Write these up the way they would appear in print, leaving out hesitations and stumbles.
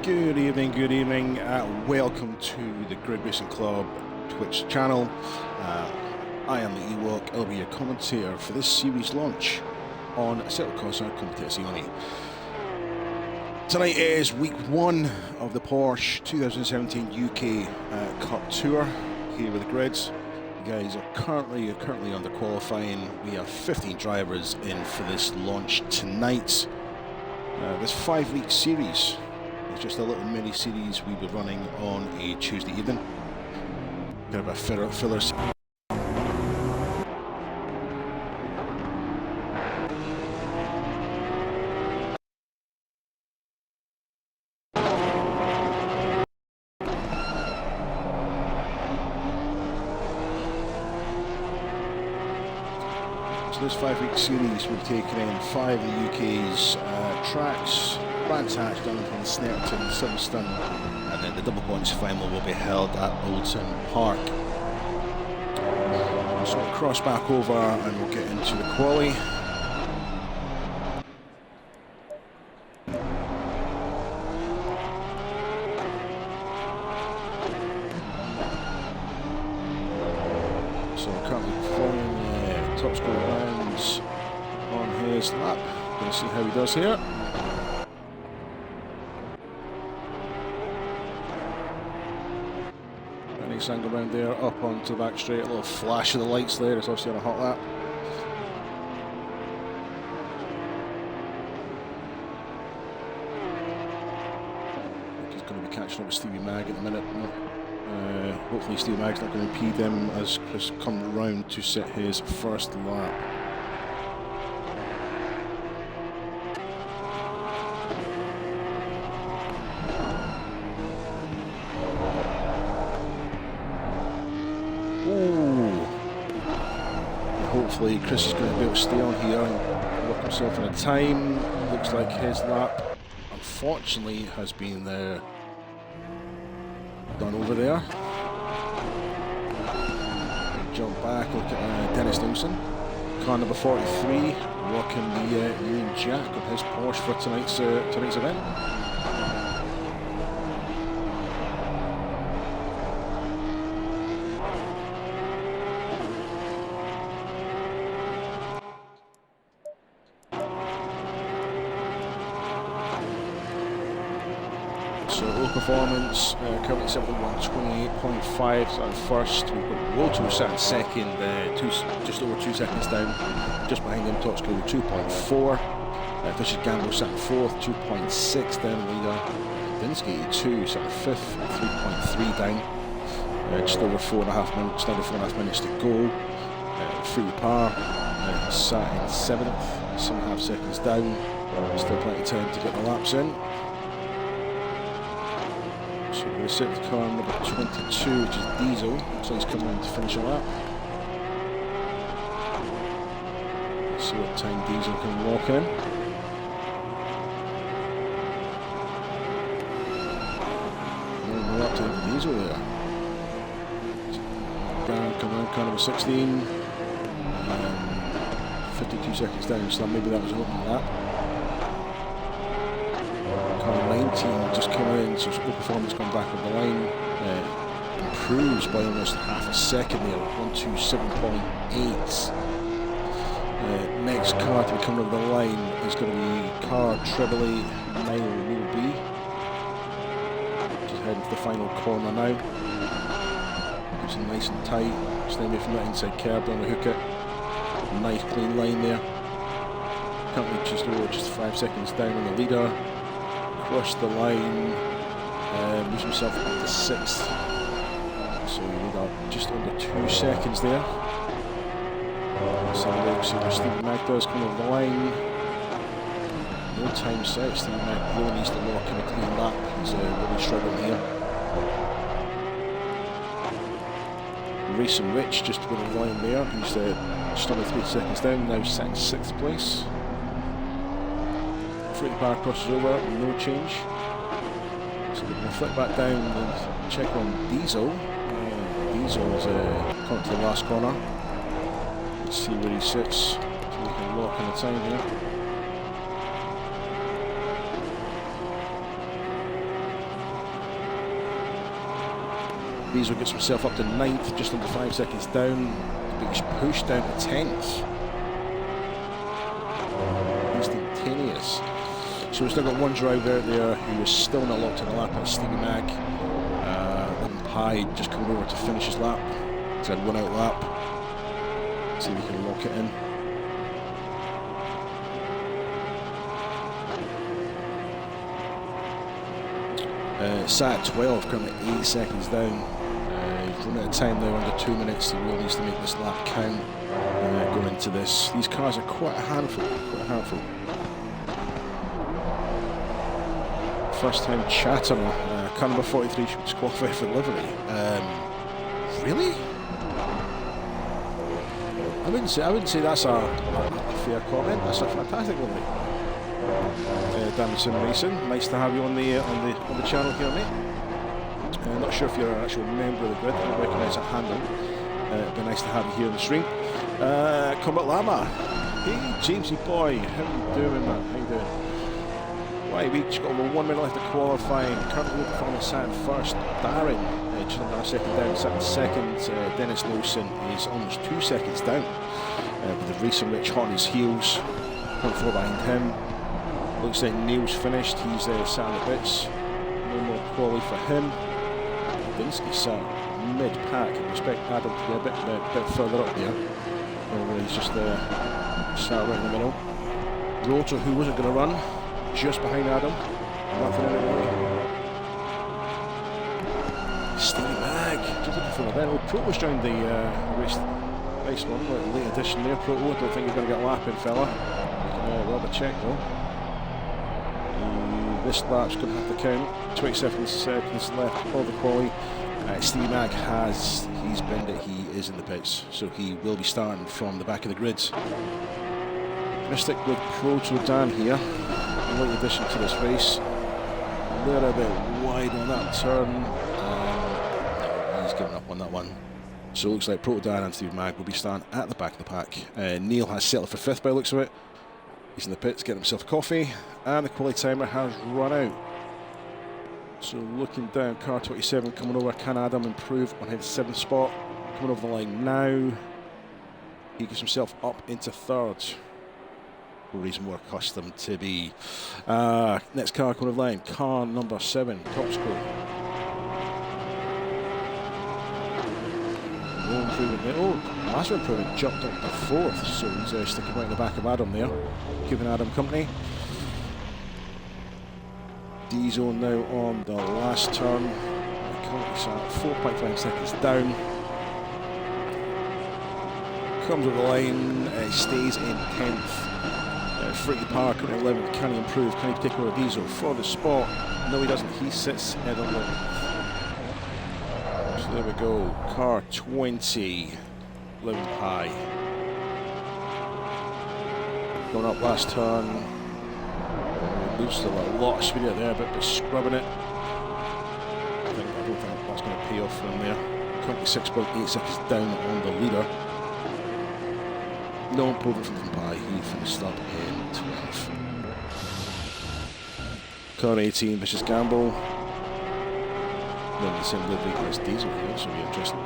Good evening. Welcome to the Grid Racing Club Twitch channel. I am the Ewok. I'll be your commentator for this series launch on Assetto Corsa Competizione. Tonight is week one of the Porsche 2017 UK Cup Tour here with the grids. You guys are currently under qualifying. We have 15 drivers in for this launch tonight. This 5-week series. It's just a little mini series we'll be running on a Tuesday evening. Bit of a filler. So this 5-week series we've taken in 5 of the UK's tracks. Brands Hatch down from Snetterton, Silverstone, and then the double points final will be held at Oulton Park. So we'll cross back over and we'll get into the quali. So currently performing top score rounds on his lap. Going to see how he does here. Nice angle round there, up onto the back straight, a little flash of the lights there, it's obviously on a hot lap. I think he's going to be catching up with Stevie Mag at the minute. Hopefully Stevie Mag's not going to impede him as Chris comes around to set his first lap. Hopefully Chris is going to be able to stay on here and work himself in a time. Looks like his lap, unfortunately, has been done over there. Jump back, look at Dennis Nielsen. Car number 43, rocking the Union Jack of his Porsche for tonight's event. So low performance, currently 71.28.5 at first. We've got Roto sat in second, just over 2 seconds down. Just behind him, top score 2.4. Fisher Gamble sat in fourth, 2.6 down leader. Dinsky 82 sat in fifth, 3.3 down. Just over 4.5 minutes, under 4.5 minutes to go. Free Par sat in seventh, 7.5 seconds down. Still plenty of time to get the laps in. So we're going to set the car number 22, which is Diesel. Looks like he's coming in to finish a lap. Let's see what time Diesel can walk in. No lap time for Diesel there. Brown coming in, car number 16. 52 seconds down, so maybe that was an open lap. Car 19 just coming in, so low performance come back on the line. Improves by almost half a second there, 127.8. Next car to be coming over the line is going to be car 888 Mile Will Be. Just heading to the final corner now. Keeps it nice and tight, staying away from that inside curb, don't hook it. Nice clean line there. Currently just 5 seconds down on the leader. Crossed the line, moves himself up to 6th. So we need just under 2 seconds there. So we'll see what Stevie Mag does come over the line. No time set. Stevie Mag really needs to lock in a clean lap. He's really struggling here. Racing Rich just over the line there. He's just under 3 seconds down, now sat in 6th place. Free Bar crosses over, no change. So we're going to flip back down and check on Diesel. Diesel's come to the last corner. Let's see where he sits, so we can lock in the time here. Diesel gets himself up to 9th, just under 5 seconds down, but he's pushed down to 10th. Instantaneous. So we've still got one driver out there who is still not locked in a lap. That's Stevie Mag. Pye just coming over to finish his lap. He's had one out lap. See if we can lock it in. Sat at 12, currently 8 seconds down. He's running out of time now, under 2 minutes. He really needs to make this lap count going into this. These cars are quite a handful, First time Chatham, car number 43 should qualify for livery. Really? I wouldn't say that's a fair comment. That's a fantastic livery. Damson Mason, nice to have you on the channel here, mate. Not sure if you're an actual member of the grid. I don't recognise a handle. It'd be nice to have you here on the stream. Combat Llama, hey Jamesy boy, how you doing, man? How you doing? Right, we've just got over 1 minute left to qualifying. Currently looking for sat in first. Darren, just under a second down, sat in second. Dennis Lawson is almost 2 seconds down. With the racing Rich hot on his heels. 0.4 behind him. Looks like Neil's finished. He's sat in the bits. No more quali for him. Dinsky sat mid-pack. I expect Adam to be a bit further up there. He's just sat right in the middle. Rotor, who wasn't going to run, just behind Adam. Nothing in the way. Stevie Mag, just looking for the event. Proto's joined the race. Nice one, late addition there. Proto, don't think he's going to get lapping, fella. We'll have a check though. This lap's going to have to count. 27 seconds left of the quali. Stevie Mag he's been that he is in the pits, so he will be starting from the back of the grid. Going to stick with Proto Dan here. Late addition to this race. A little bit wide on that turn. No, he's given up on that one. So it looks like Proto Dan and Stevie Mag will be starting at the back of the pack. Neil has settled for 5th by the looks of it. He's in the pits getting himself a coffee, and the quality timer has run out. So looking down, car 27 coming over. Can Adam improve on his 7th spot? Coming over the line now. He gets himself up into 3rd. Where he's more accustomed to be. Next car coming over the line, car number 7, top score. No improvement there. Oh, massive improvement, jumped up to 4th, so he's sticking right in the back of Adam there, keeping Adam company. Diesel now on the last turn. Currently sat 4.5 seconds down. Comes over the line, stays in 10th. Freaky Power coming 11th. Can he improve? Can he take over Diesel for the spot? No, he doesn't. He sits at 11th. So there we go. Car 20. 11 high. Going up last turn. Loses a lot of speed out there, but scrubbing it. I don't think that's going to pay off for him there. 26.8 seconds down on the leader. No improvement from Pye. He finished up in 12th. Car 18, Vicious Gamble. Then the same livery as Diesel here, so it'll be interesting.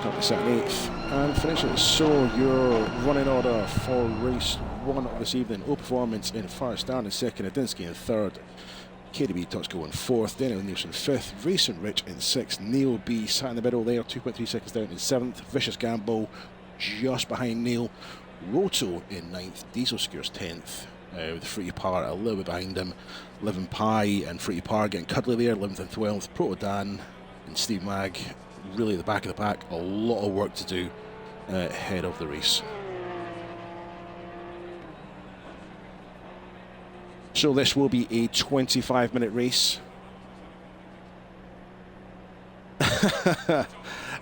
Currently sat in 8th and finishing. So your running order for race 1 of this evening: O Performance in first, Darren in second, Adinsky in third, KDB Tuxco in 4th, Daniel Nielsen 5th, Recent Rich in 6th, Neil B sat in the middle there, 2.3 seconds down in 7th, Vicious Gamble just behind Neil, Roto in 9th, Diesel secures 10th, with Fruity Par a little bit behind him, 11 Pie and Fruity Par getting cuddly there, 11th and 12th, Proto Dan and Steve Mag really at the back of the pack. A lot of work to do ahead of the race. So this will be a 25-minute race.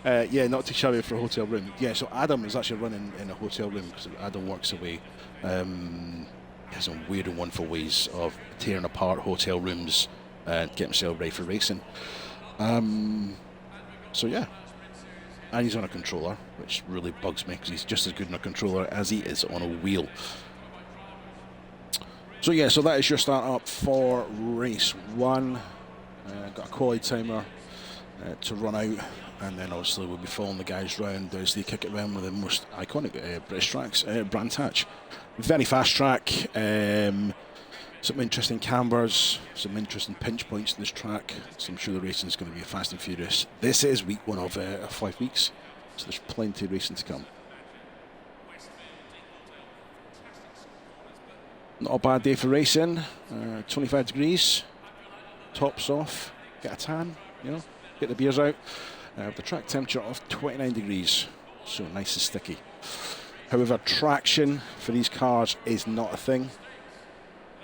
Yeah, not too shabby for a hotel room. Yeah, so Adam is actually running in a hotel room because Adam works away. He has some weird and wonderful ways of tearing apart hotel rooms and getting himself ready for racing. So yeah, and he's on a controller, which really bugs me because he's just as good on a controller as he is on a wheel. So yeah, so that is your start up for race 1. Got a quality timer to run out, and then obviously we'll be following the guys round as they kick it around with the most iconic British tracks, Brands Hatch. Very fast track, some interesting cambers, some interesting pinch points in this track, so I'm sure the racing is going to be fast and furious. This is week 1 of 5 weeks, so there's plenty of racing to come. Not a bad day for racing, 25 degrees, tops off, get a tan, you know, get the beers out. The track temperature of 29 degrees, so nice and sticky. However, traction for these cars is not a thing.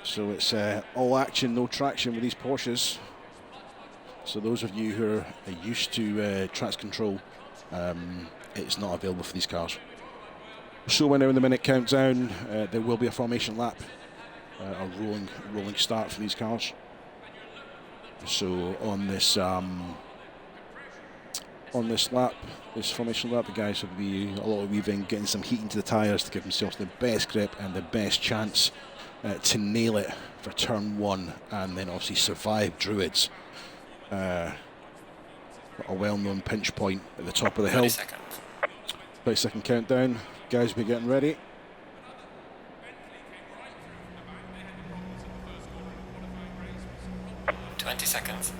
So it's all action, no traction with these Porsches. So those of you who are used to traction control, it's not available for these cars. So we're now in the minute countdown. There will be a formation lap, a rolling start for these cars. So on this lap, this formation lap, the guys will be a lot of weaving, getting some heat into the tyres to give themselves the best grip and the best chance to nail it for turn 1, and then obviously survive Druids. A well-known pinch point at the top of the hill. 30-second countdown. Guys will be getting ready. Seconds.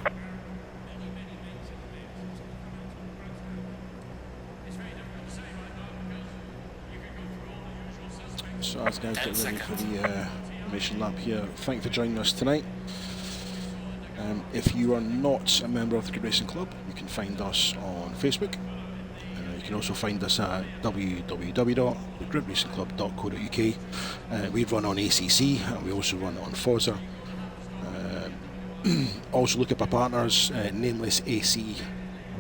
So as guys get ready for the formation lap here, thank you for joining us tonight. If you are not a member of the Grid Racing Club, you can find us on Facebook. You can also find us at www.gridracingclub.co.uk. We run on ACC and we also run on Forza. Also look up our partners, Nameless AC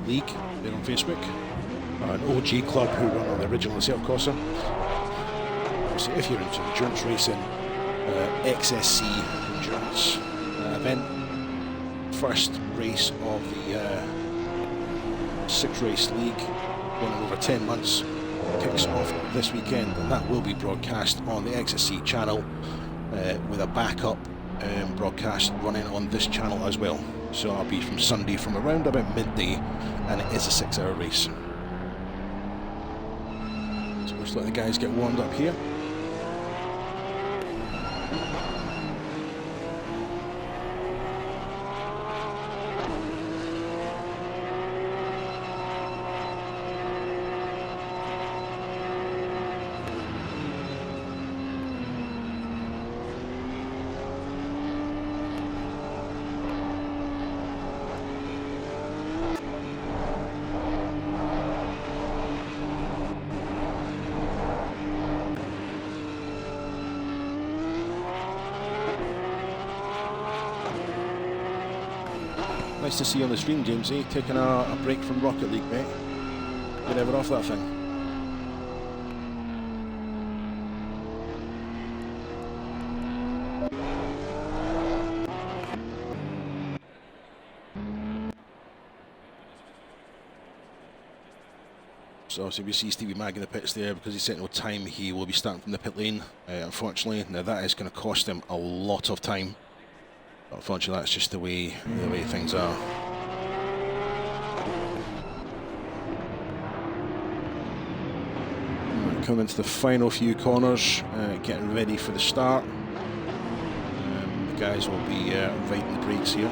League, they're on Facebook. An OG club who run on the original Assetto Corsa. So if you're into endurance racing, XSC endurance event, first race of the 6-race league, running over 10 months, kicks off this weekend, and that will be broadcast on the XSC channel with a backup broadcast running on this channel as well. So I'll be from Sunday from around about midday, and it is a 6-hour race. So let's let the guys get warmed up here. Nice to see you on the stream, Jamesy, taking a break from Rocket League, mate. Get ever off that thing. So obviously we see Stevie Mag in the pits there because he's set no time. He will be starting from the pit lane, unfortunately. Now that is going to cost him a lot of time. Unfortunately, that's just the way things are. Coming into the final few corners, getting ready for the start. The guys will be riding the brakes here.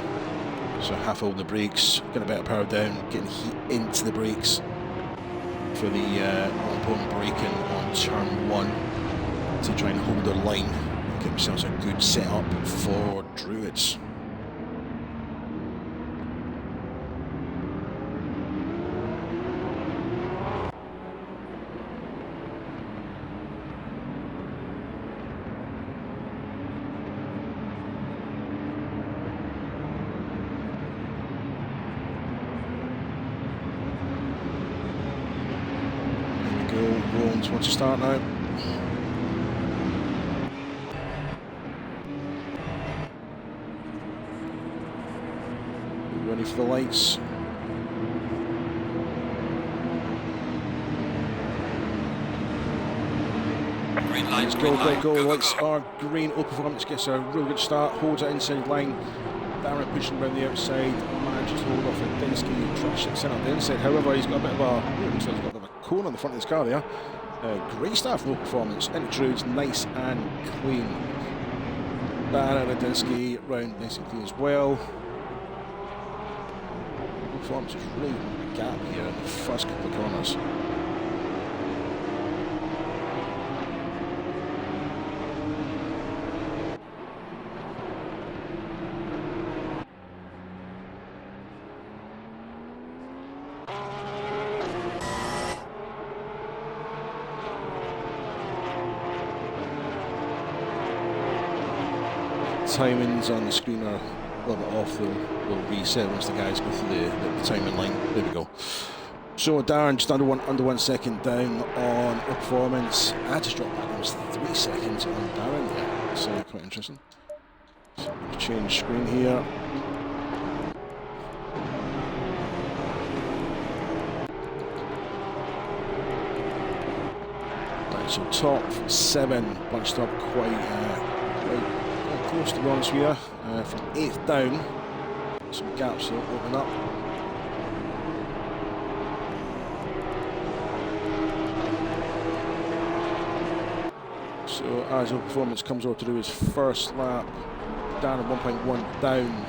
So half holding the brakes, getting a bit of power down, getting heat into the brakes for the all-important braking on turn 1 to try and hold their line. Give themselves a good setup for Druids. There we go, Rollins wants to start now. Ready for the lights. Green light, Let's go. Lights are green. All Performance gets a real good start. Holds it inside line. Darren pushing around the outside. just hold off Dinsky, try to ship centre the inside. However, he's got a bit of a, looks like he's got a bit of a cone on the front of his car there. Great start for low performance. Into Druids, nice and clean. Baron and Dinsky round nice and clean as well. Low performance is really a gap here in the first couple of corners. Timings on the screen are a little bit off, they'll reset once the guys go through the timing line. There we go. So Darren just under 1 second down on performance. I just dropped back almost 3 seconds on Darren there. That's quite interesting. So I'm going to change screen here. Right, so top 7 bunched up quite close, to be honest with you. From 8th down, some gaps will open up. So as your performance comes over to do his first lap, down at 1.1 down,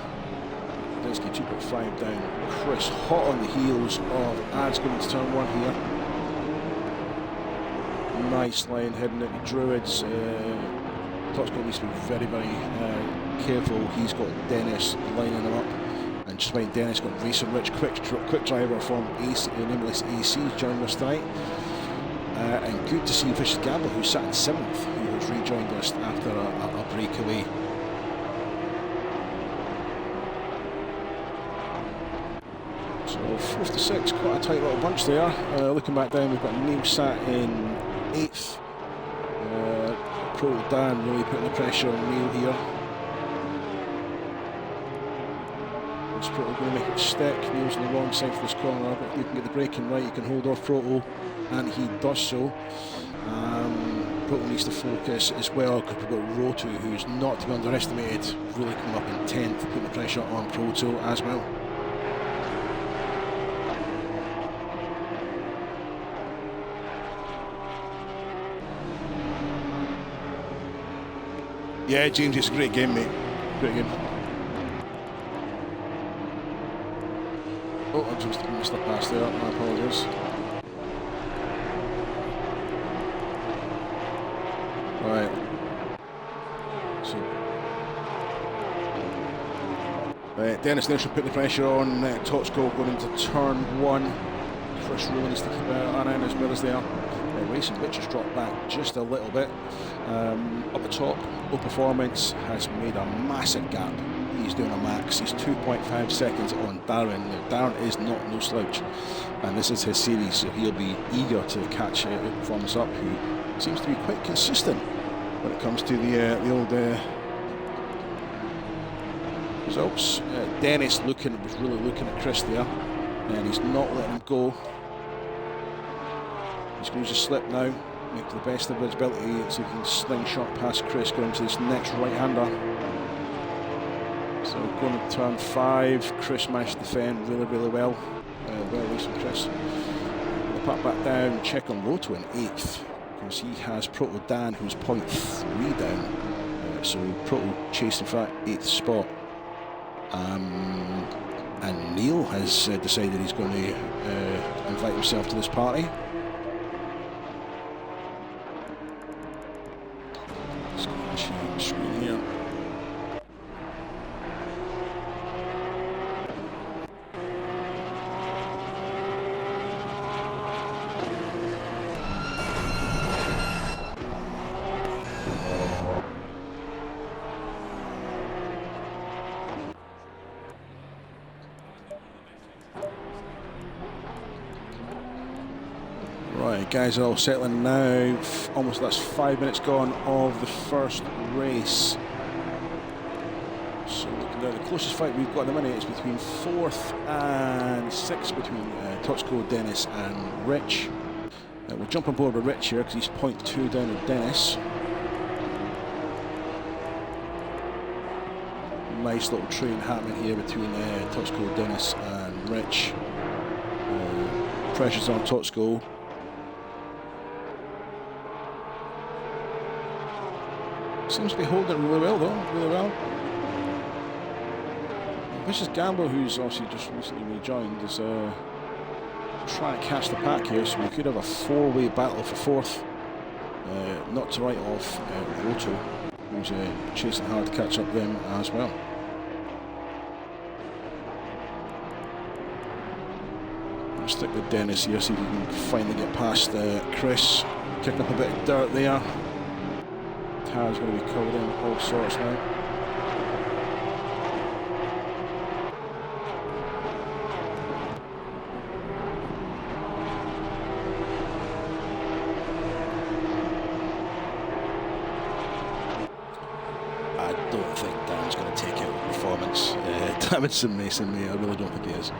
Dinsky 2.5 down. Chris hot on the heels of Ads going into turn 1 here. Nice line heading into Druids. Todd's going to be very, very careful. He's got Dennis lining him up, and just behind Dennis got Racer Rich, quick driver from Nameless AC joined us tonight. And good to see Vicious Gambler, who sat in 7th, who has rejoined us after a breakaway. So 4th to 6, quite a tight little bunch there. Looking back down, we've got Neil sat in 8th. Pro Dan really putting the pressure on Neil here. It's Proto going to make it stick. Neil's on the wrong side for this corner, but if you can get the braking right, you can hold off Proto, and he does so. Proto needs to focus as well, because we've got Roto, who's not to be underestimated, really coming up in 10th, putting the pressure on Proto as well. Yeah, James, it's a great game, mate. Great game. Oh, I just missed that pass there. My apologies. Right. So, Dennis Nelson putting the pressure on Totsko going into turn 1. Chris really needs to keep an eye on his mirrors there. Racing Rich has dropped back just a little bit. Up the top, low performance has made a massive gap. He's doing a max. He's 2.5 seconds on Darren. Now, Darren is not no slouch, and this is his series, so he'll be eager to catch performance up, who seems to be quite consistent when it comes to the old results. Dennis was really looking at Chris there, and he's not letting him go. He's going to use a slip now, make the best of his ability, so he can slingshot past Chris going to this next right-hander. So going to turn 5, Chris managed to defend really, really well. Well raced from Chris. We'll pop back down, check on Roto in 8th, because he has Proto Dan, who's 0.3 down. So Proto chasing for that 8th spot. And Neil has decided he's going to invite himself to this party. Screen here. Right, guys are all settling now. Almost that's 5 minutes gone of the first race. So looking down, the closest fight we've got in the minute is between 4th and 6th, between Totsko, Dennis and Rich. We'll jump on board with Rich here because he's 0.2 down with Dennis. Nice little train happening here between Totsko, Dennis and Rich. Pressure's on Totsko. Seems to be holding it really well though, really well. Vicious Gambler, who's obviously just recently rejoined, is trying to catch the pack here, so we could have a four-way battle for fourth. Not to write off Roto, who's chasing hard to catch up them as well. I'll stick with Dennis here, see if we can finally get past Chris. Kicking up a bit of dirt there. Tires going to be covered in all sorts now. I don't think Dan's going to take out performance. Davidson Mason, mate, I really don't think he is.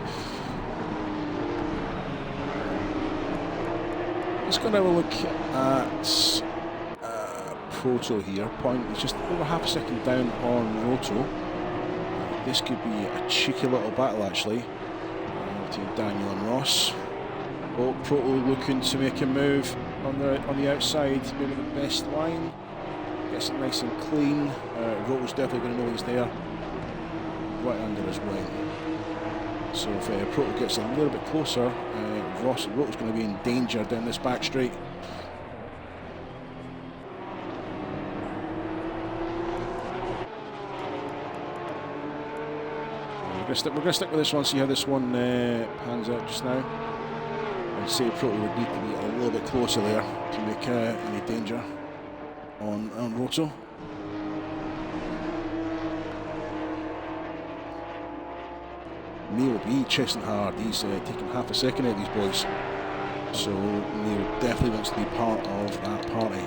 Let's go and have a look at Proto here. Point is just over half a second down on Roto. This could be a cheeky little battle actually between Daniel and Ross. Oh, Proto looking to make a move on the outside, maybe the best line. Gets it nice and clean. Roto's definitely going to know he's there. Right under his wing. So if Proto gets a little bit closer, Roto's going to be in danger down this back straight. We're going to stick with this one, see how this one pans out just now. I'd say Proto would need to be a little bit closer there to make any danger on Roto. Neil B chasing hard, he's taking half a second out of these boys. So Neil definitely wants to be part of that party.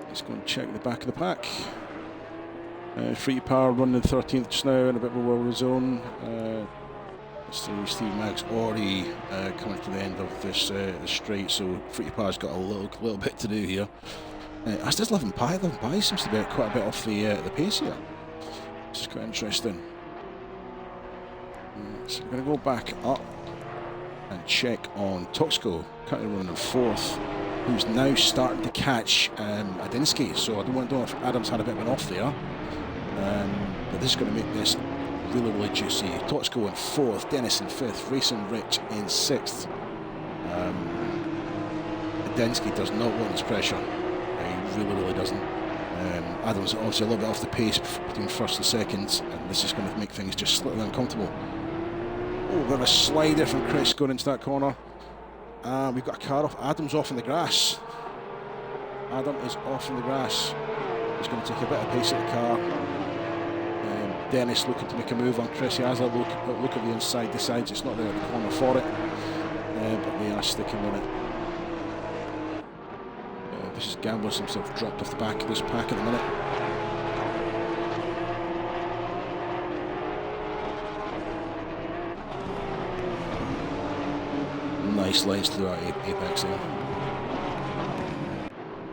Let's go and check the back of the pack. Free Power running 13th just now in a bit of a world of his own. Let's see, Steve Mack's already coming to the end of this straight, so Free Power's got a little bit to do here. As does 11 Pi. 11 Pi seems to be quite a bit off the pace here. This is quite interesting. So we're going to go back up and check on Totsko, currently running fourth, who's now starting to catch Adinsky. So I don't know if Adams had a bit of an off there, but this is going to make this really, really juicy. Totsko in fourth, Dennis in fifth, Racing Rich in sixth. Adinsky does not want this pressure. He really, really doesn't. Adams obviously a little bit off the pace between first and second, and this is going to make things just slightly uncomfortable. Oh, bit of a slider from Chris going into that corner. We've got a car off. Adam's off in the grass. Adam is off in the grass. He's going to take a bit of pace at the car. Dennis looking to make a move on Chris. He has a look at the inside, decides it's not there at the corner for it. But they are sticking with it. Vicious Gambler seems to have dropped off the back of this pack at the minute. Nice lines through that apex there.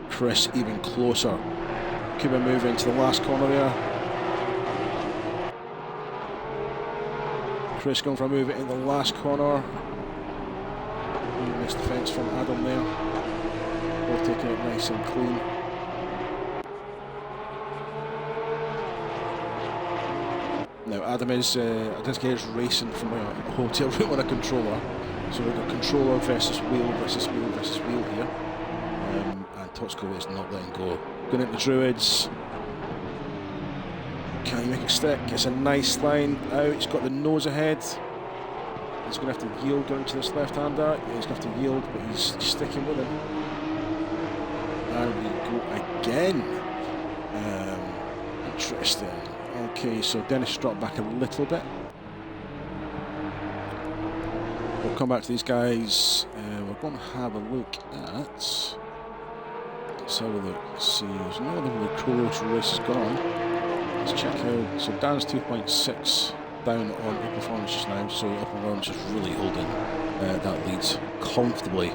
Chris even closer. Could be moving to the last corner there. Chris going for a move in the last corner. Nice defence from Adam there. Both taking it nice and clean. Now Adam is racing from a hotel room on a controller. So we've got controller versus wheel versus wheel versus wheel here. And Totsko is not letting go. Going into the Druids. Can he make it stick? It's a nice line out. He's got the nose ahead. He's going to have to yield down to this left-hander. Yeah, he's going to have to yield, but he's sticking with him. And we go again. Interesting. Okay, so Dennis dropped back a little bit. We'll come back to these guys. We're going to have a look at. Let's have a look. Let's see. There's no other really cool race has gone. Let's check out. So Dan's 2.6 down on the performance just now. So Upper Worms is really holding that lead comfortably.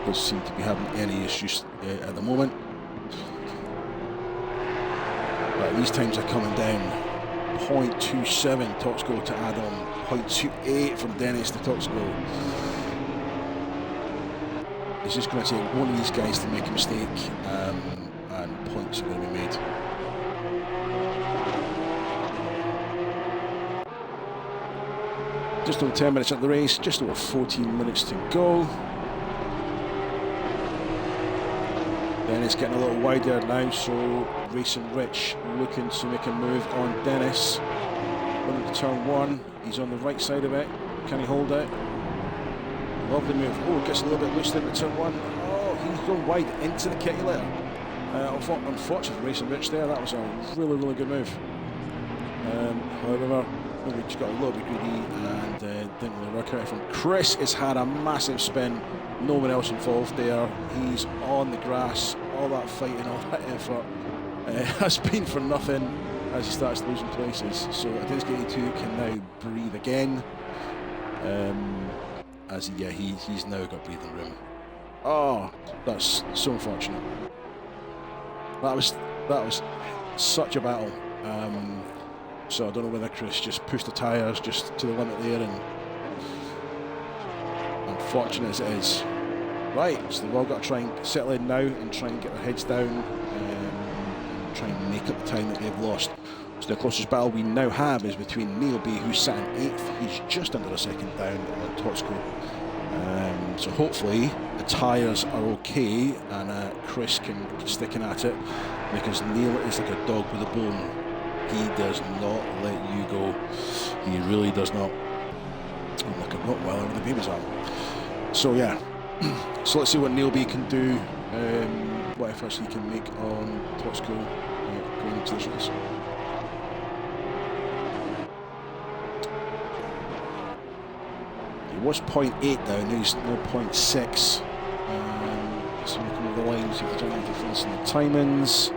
Doesn't seem to be having any issues at the moment. Right, these times are coming down. 0.27 top score to add on. 0.28 from Dennis to top score. It's just going to take one of these guys to make a mistake, and points are going to be made. Just over 10 minutes at the race, just over 14 minutes to go. Dennis getting a little wider now, so Racing Rich looking to make a move on Dennis. Going into turn one, he's on the right side of it. Can he hold it? Lovely move. Oh, gets a little bit loose there at turn one. Oh, he's gone wide into the kitty litter. Unfortunately, Racing Rich there, that was a really, really good move. However, maybe just got a little bit greedy and didn't really work out from Chris. Has had a massive spin. No one else involved there. He's on the grass. All that fighting, all that effort has been for nothing as he starts losing places. So Adinsky 82 can now breathe again. He's now got breathing room. Oh, that's so unfortunate. That was such a battle. So I don't know whether Chris just pushed the tyres just to the limit there, and unfortunate as it is. Right, so they've all got to try and settle in now and try and get their heads down and try and make up the time that they've lost. So the closest battle we now have is between Neil B, who's sat in 8th. He's just under a second down on top score. So hopefully the tyres are okay and Chris can stick in at it, because Neil is like a dog with a bone. He does not let you go. He really does not. I'm like a Rottweiler with a baby's arm. So yeah, so let's see what Neil B can do, what efforts he can make on top score going into this race. He was 0.8 now he's now 0.6. So we come over the line, see if there's any difference in the timings.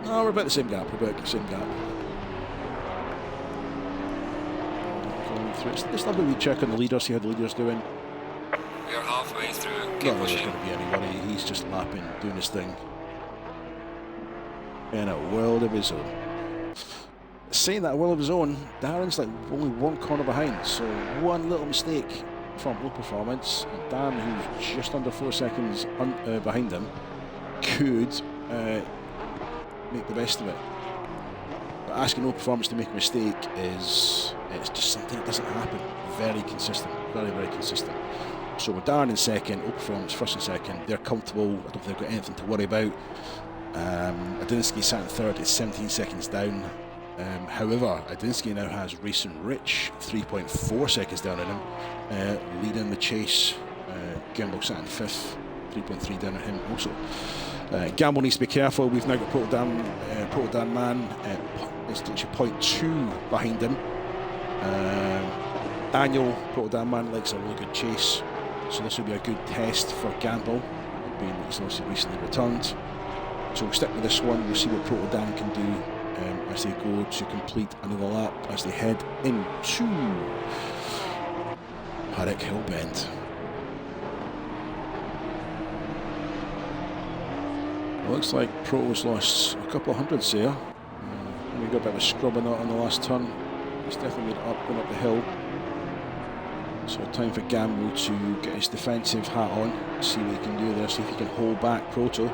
No, we're about the same gap. Going through. It's lovely we check on the leader, see how the leader's doing. We are halfway through. Not Keep that there's pushing. going to be anybody. He's just lapping, doing his thing in a world of his own. Saying that, a world of his own, Darren's like only one corner behind, so one little mistake from low performance, and Dan, who's just under 4 seconds behind him, could make the best of it. But asking no performance to make a mistake it's just something that doesn't happen. Very consistent, very, very consistent. So with Darren in second, no performance first and second, they're comfortable. I don't think they've got anything to worry about. Adinsky sat in third, it's 17 seconds down. However, Adinsky now has Racing Rich 3.4 seconds down on him, leading the chase. Gamble sat in fifth, 3.3 down on him also. Gamble needs to be careful. We've now got Proto Dan Man. It's 0.2 behind him. Daniel, Proto Dan Man, likes a really good chase, so this will be a good test for Gamble, being that he's also recently returned. So we'll stick with this one. We'll see what Proto Dan can do as they go to complete another lap as they head into Paddock Hill Bend. Looks like Proto's lost a couple of hundreds there. We got a bit of a scrubbing out on the last turn. He's definitely made it up, going up the hill. So time for Gamble to get his defensive hat on, see what he can do there, see if he can hold back Proto.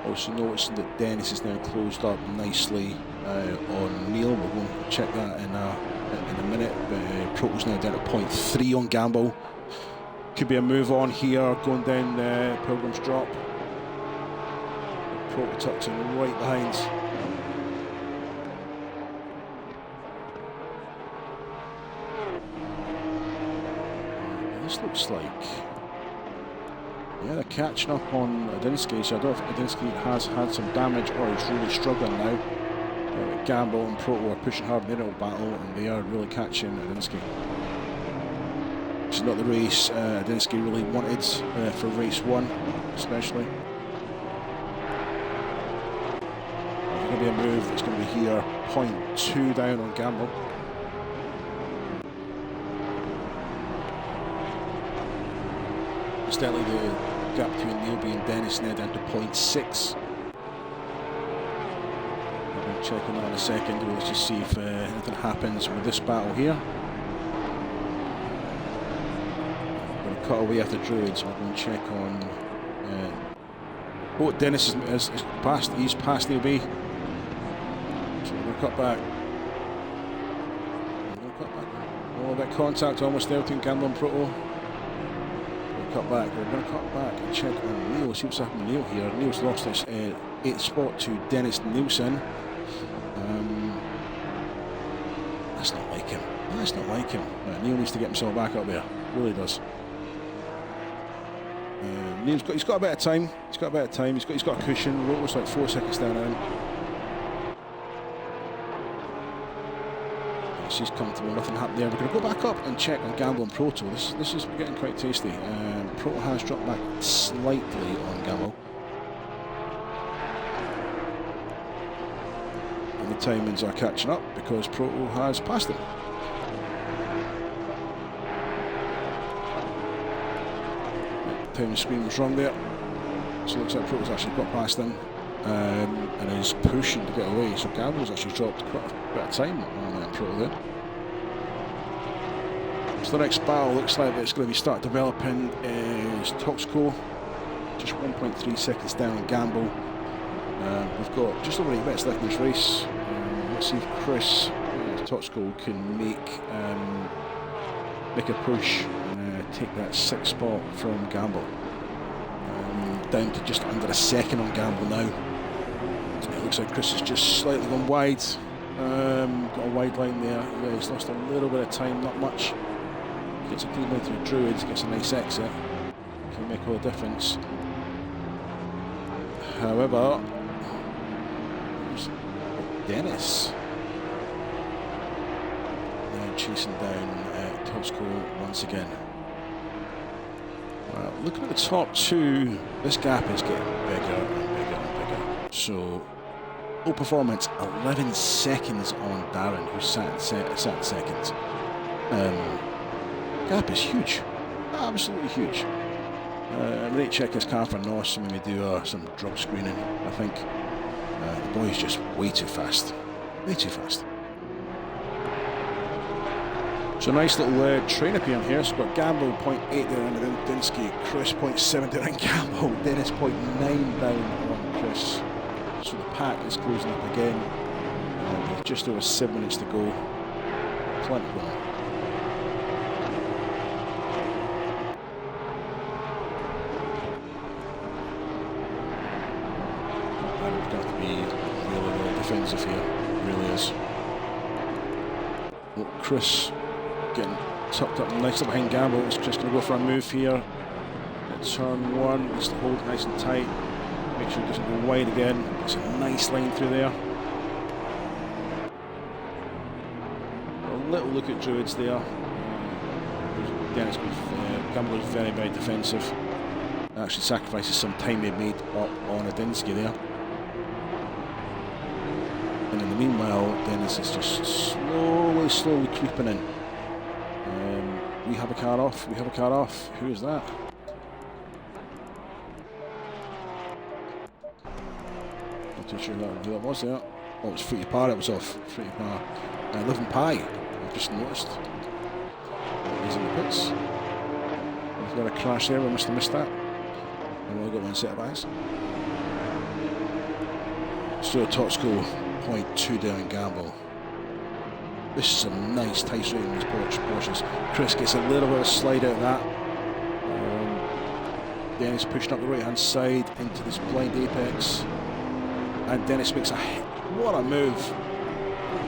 Also noticing that Dennis is now closed up nicely on Neil. We're going to check that in a minute. But Proto's now down at 0.3 on Gamble. Could be a move on here, going down Pilgrim's Drop. Proto tucked in right behind. This looks like, yeah, they're catching up on Adinsky, so I don't know if Adinsky has had some damage or he's really struggling now. Gamble and Proto are pushing hard in their little battle, and they are really catching Adinsky. This is not the race Adinsky really wanted for race one, especially. There's going to be a move that's going to be here, 0.2 down on Gamble. Coincidentally, the gap between Neilby and Dennis now down to 0.6. We'll check on that in a second. We'll just see if anything happens with this battle here. We're going to cut away after Druids. We're going to check on. Oh, Dennis is passed. He's passed Neilby. So we're going to cut back. Oh, a bit of contact almost there between Gamble and Proto. Cut back. We're going to cut back and check on Neil. See what's happened to Neil here. Neil's lost his 8th spot to Dennis Nielsen. That's not like him. That's not like him. Neil needs to get himself back up there. Really does. He's got a bit of time. He's got a bit of time. He's got a cushion. Roto's like 4 seconds down now. She's comfortable, nothing happened there. We're going to go back up and check on Gamble and Proto. This is getting quite tasty. Proto has dropped back slightly on Gamble. And the timings are catching up because Proto has passed him. The timing screen was wrong there. So it looks like Proto's actually got past him. And is pushing to get away, so Gamble's actually dropped quite a bit of time on that Proto there. So the next battle looks like it's going to be start developing is Toxco, just 1.3 seconds down on Gamble. We've got just over 8 minutes left in this race. Let's see if Chris Toxco can make a push and take that 6th spot from Gamble. Down to just under a second on Gamble now. It looks like Chris has just slightly gone wide. Got a wide line there. Yeah, he's lost a little bit of time, not much. Gets a clean line through Druids, gets a nice exit. Can make all the difference. However, there's Dennis. Now chasing down Tosco once again. Looking at the top two, this gap is getting bigger and bigger and bigger. So, low performance, 11 seconds on Darren, who sat second. Gap is huge, absolutely huge. I might check his car for NOS and maybe do some drug screening. I think the boy's just way too fast, way too fast. So nice little train up here. So we've got Gamble 0.8 there on Dinsky, Chris 0.7 there on Gamble, Dennis 0.9 down on Chris. So the pack is closing up again. With just over 7 minutes to go. Plenty going. And we've got to be really, really defensive here. It really is. Well, Chris getting tucked up nicely behind Gamble. It's just going to go for a move here. At turn 1, needs to hold nice and tight. Make sure it doesn't go wide again. It's a nice line through there. A little look at Druids there. Gamble is very, very defensive. Actually sacrifices some time they've made up on Adinsky there. And in the meanwhile, Dennis is just slowly creeping in. We have a car off. We have a car off. Who is that? Not too sure who that was there. Oh, it was Fruity Par. It was off. Fruity Par. Live and Pie. I've just noticed. He's in the pits. We've got a crash there. We must have missed that. And we've got one set of eyes. So Toxco 0.2 down Gamble. This is a nice tight rate on these Porsches. Chris gets a little bit of a slide out of that. Dennis pushing up the right hand side into this blind apex. And Dennis makes what a move.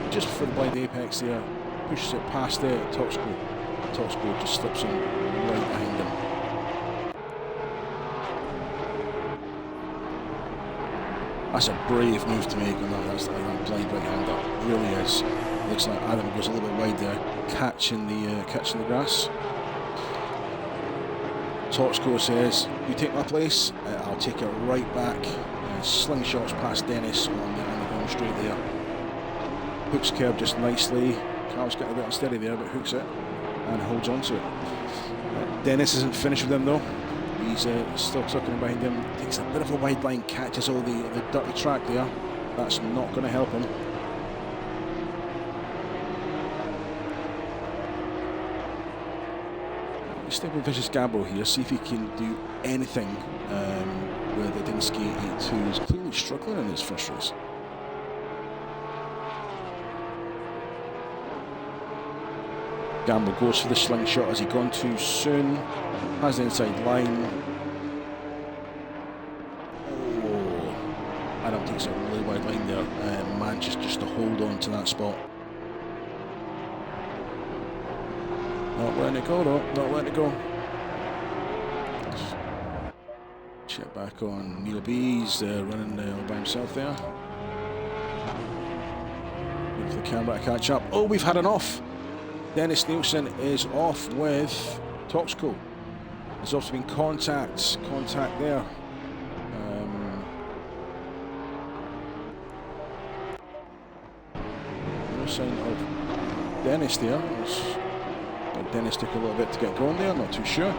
Just before the blind apex there. Pushes it past there at Toxco. Toxco just slips in right behind him. That's a brave move to make on that. That's like that blind right hander. It really is. Looks like Adam goes a little bit wide there, catching the grass. Toxco says, "You take my place, I'll take it right back." Slingshots past Dennis on the home straight there. Hooks curb just nicely. Carl's getting a bit unsteady there, but hooks it and holds on to it. Dennis isn't finished with him though. He's still tucking behind him. Takes a bit of a wide line, catches all the dirty track there. That's not going to help him. Stick with vicious gamble here, see if he can do anything with the Dinsky 82. He's clearly struggling in his first race. Gamble goes for the slingshot. Has he gone too soon? Has the inside line. Oh, Adam takes a really wide line there. Manages just to hold on to that spot. Not letting it go though, not letting it go. Check back on Neil B. He's running all by himself there. Waiting for the camera to catch up. Oh, we've had an off. Dennis Nielsen is off with Toxco. There's also been contact there. No sign of Dennis there. Dennis took a little bit to get going there, not too sure.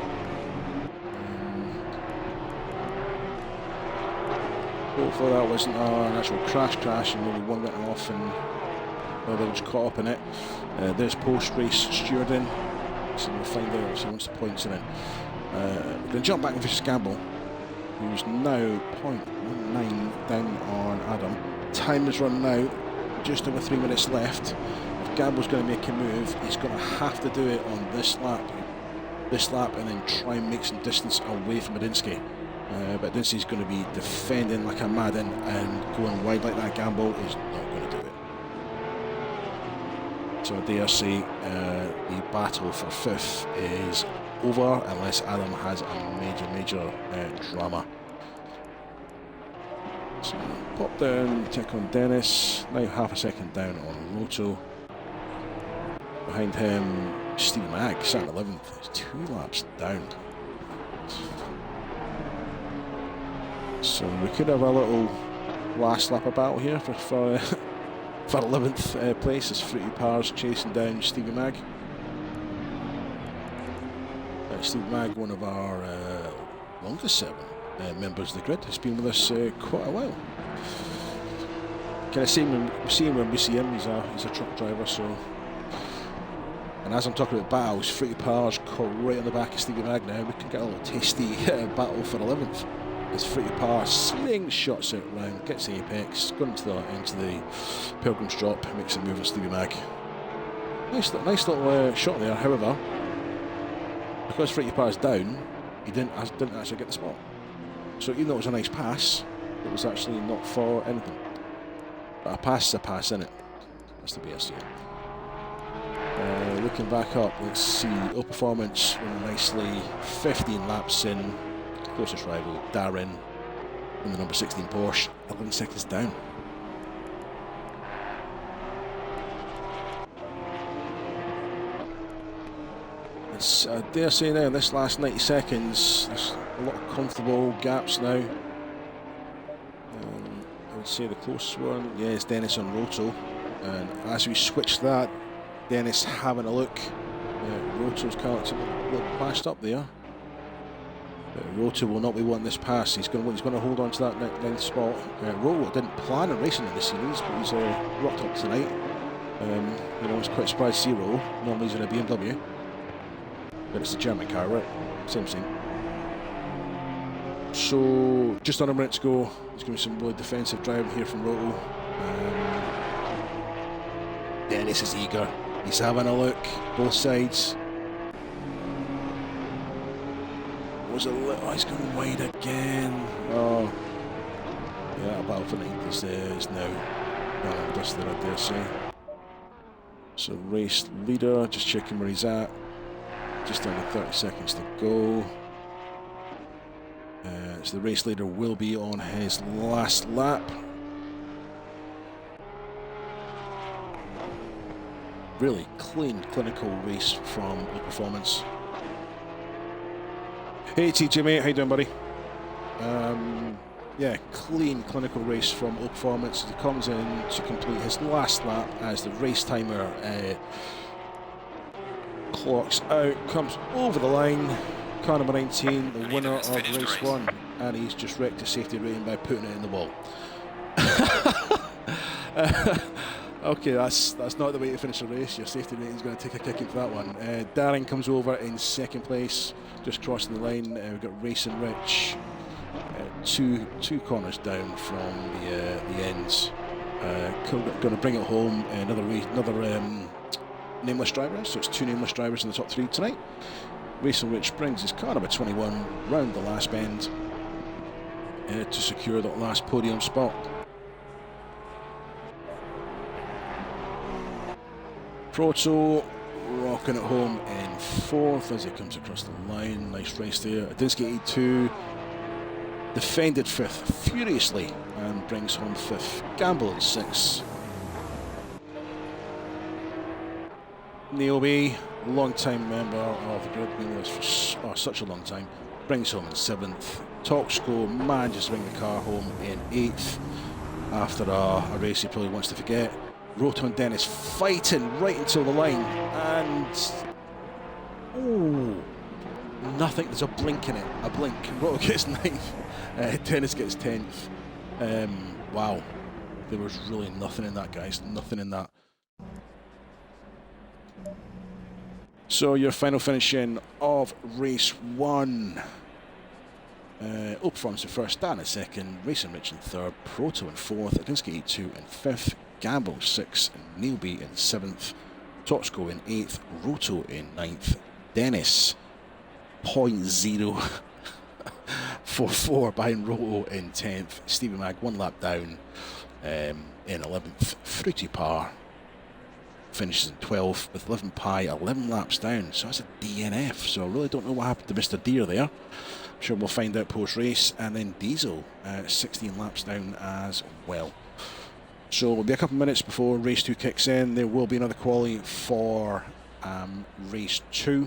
Hopefully that wasn't an actual crash and maybe one went off and they was caught up in it. There's post-race stewarding, so we'll find out obviously once the points are in. We're going to jump back to Vicious Gamble, who's now 0.19 down on Adam. Time is running out, just over 3 minutes left. Gamble's going to make a move. He's going to have to do it on this lap, and then try and make some distance away from Adinsky. But Adinsky's going to be defending like a madman, and going wide like that. Gamble is not going to do it. So I dare say the battle for 5th is over unless Adam has a major drama. So pop down, check on Dennis. Now half a second down on Roto. Behind him, Stevie Mag, sat in 11th. He's 2 laps down. So we could have a little last lap of battle here for 11th place as Fruity Pars chasing down Stevie Mag. Stevie Mag, one of our longest serving members of the grid, has been with us quite a while. Kind of see him when we see him. He's a truck driver, so. And as I'm talking about battles, Fruity Pars caught right on the back of Stevie Mag now. We can get a little tasty battle for 11th. As Fruity Pars slingshots it round, gets the apex, going into the Pilgrim's Drop, makes a move on Stevie Mag. Nice little shot there, however, because Fruity Pars down, he didn't actually get the spot. So even though it was a nice pass, it was actually not for anything. But a pass is a pass, isn't it? That's the BSC. Looking back up, let's see, Ill Performance running nicely, 15 laps in, closest rival, Darren, in the number 16 Porsche, 11 seconds down. It's, I dare say now, this last 90 seconds, there's a lot of comfortable gaps now. I would say the closest one, yeah, is Dennis on Roto, and as we switch that, Dennis having a look. Roto's car looks a little bashed up there. But Roto will not be wanting this pass. He's going to hold on to that 9th spot. Roto didn't plan on racing in the series, but he's rocked up tonight. I was quite surprised to see Roto. Normally he's in a BMW, but it's a German car, right? Same thing. So just on a minute to go. There's going to be some really defensive driving here from Roto. Dennis is eager. He's having a look, both sides. Was a little, he's going wide again. Oh, yeah, that battle for 9th is now done, dusted, I dare say. So race leader, just checking where he's at. Just under 30 seconds to go. So the race leader will be on his last lap. Really clean, clinical race from the Performance. Hey TJ mate, how you doing, buddy? Yeah, clean, clinical race from Oak Performance. He comes in to complete his last lap as the race timer clocks out, comes over the line, car number 19, the And winner Ethan has of finished the race race. 1, and he's just wrecked his safety rating by putting it in the wall. Okay, that's not the way to finish a race. Your safety rating is going to take a kicking for that one. Darren comes over in second place, just crossing the line. We've got Racing Rich, two corners down from the ends. Going to bring it home. Another nameless driver. So it's 2 nameless drivers in the top 3 tonight. Racing Rich brings his car number 21 round the last bend to secure that last podium spot. Proto rocking it home in 4th as he comes across the line. Nice race there. Adinsky 82 defended 5th furiously and brings home 5th. Gamble in 6th. Neobe, long-time member of the group, been with us for such a long time, brings home in 7th. Toxco manages to bring the car home in 8th after a race he probably wants to forget. Roto and Dennis fighting right until the line, and nothing. There's a blink in it. A blink. Roto gets 9th. Dennis gets 10th. Wow, there was really nothing in that, guys. Nothing in that. So your final finishing of race 1. Opforms in 1st, Dan in 2nd, Racing Rich in 3rd, Proto in 4th, Adinsky 82 in 5th, Gamble 6th, Neil B in 7th, Toxco in 8th, Roto in 9th, Dennis 0.044 behind Roto in 10th, Stevie Mag 1 lap down in 11th, Fruity Par finishes in 12th with 11 Pi 11 laps down, so that's a DNF. So I really don't know what happened to Mr. Deere there. I'm sure we'll find out post-race. And then Diesel 16 laps down as well. So it'll be a couple of minutes before race 2 kicks in. There will be another quali for race 2.